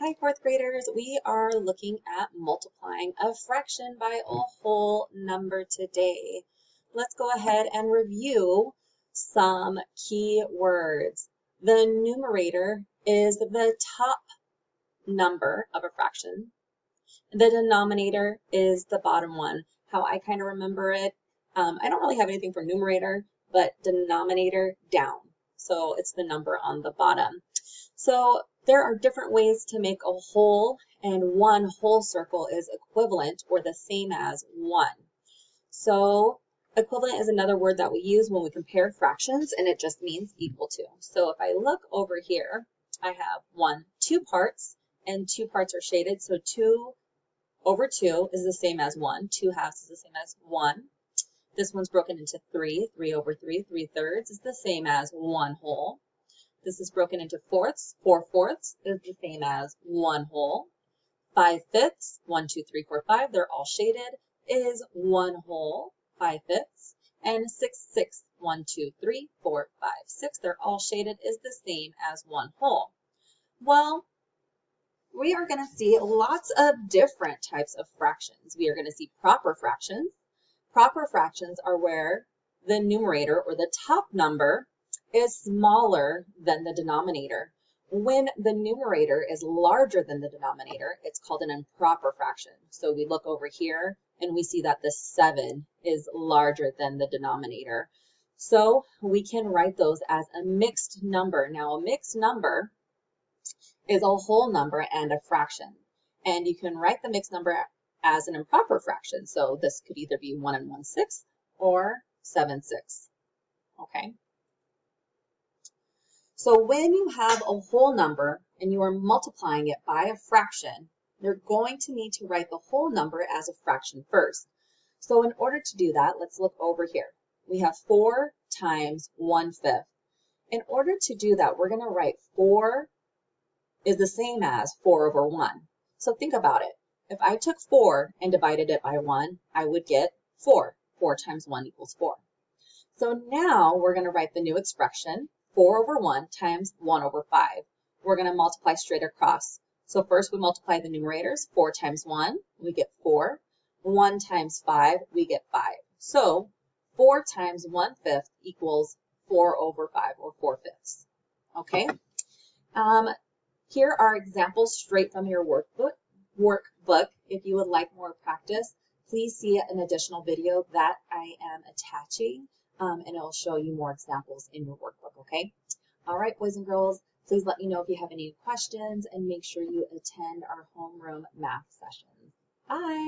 Hi, fourth graders. We are looking at multiplying a fraction by a whole number today. Let's go ahead and review some key words. The numerator is the top number of a fraction. The denominator is the bottom one. How I kind of remember it, I don't really have anything for numerator, but denominator down. So it's the number on the bottom. So there are different ways to make a whole, and one whole circle is equivalent or the same as 1. So equivalent is another word that we use when we compare fractions, and it just means equal to. So if I look over here, I have 2 parts, and 2 parts are shaded. So 2 over 2 is the same as 1. 2 halves is the same as 1. This one's broken into 3. 3 over 3, 3/3 is the same as 1 whole. This is broken into fourths. 4/4 is the same as 1 whole. 5/5, 1, 2, 3, 4, 5, they're all shaded, is 1 whole, 5/5. And 6/6, 1, 2, 3, 4, 5, 6, they're all shaded, is the same as 1 whole. Well, we are going to see lots of different types of fractions. We are going to see proper fractions. Proper fractions are where the numerator or the top number is smaller than the denominator. When the numerator is larger than the denominator, it's called an improper fraction. So we look over here and we see that the 7 is larger than the denominator. So we can write those as a mixed number. Now a mixed number is a whole number and a fraction. And you can write the mixed number as an improper fraction. So this could either be 1 1/6 or 7/6. Okay. So when you have a whole number and you are multiplying it by a fraction, you're going to need to write the whole number as a fraction first. So in order to do that, let's look over here. We have 4 times 1/5. In order to do that, we're going to write 4 is the same as 4 over 1. So think about it. If I took 4 and divided it by 1, I would get 4. 4 times 1 equals 4. So now we're going to write the new expression, 4 over 1 times 1 over 5. We're going to multiply straight across. So first we multiply the numerators. 4 times 1, we get 4. 1 times 5, we get 5. So 4 times 1/5 equals 4 over 5, or 4/5. Okay? Here are examples straight from your workbook. If you would like more practice, please see an additional video that I am attaching, and it will show you more examples in your workbook, okay? All right, boys and girls, please let me know if you have any questions, and make sure you attend our homeroom math sessions. Bye.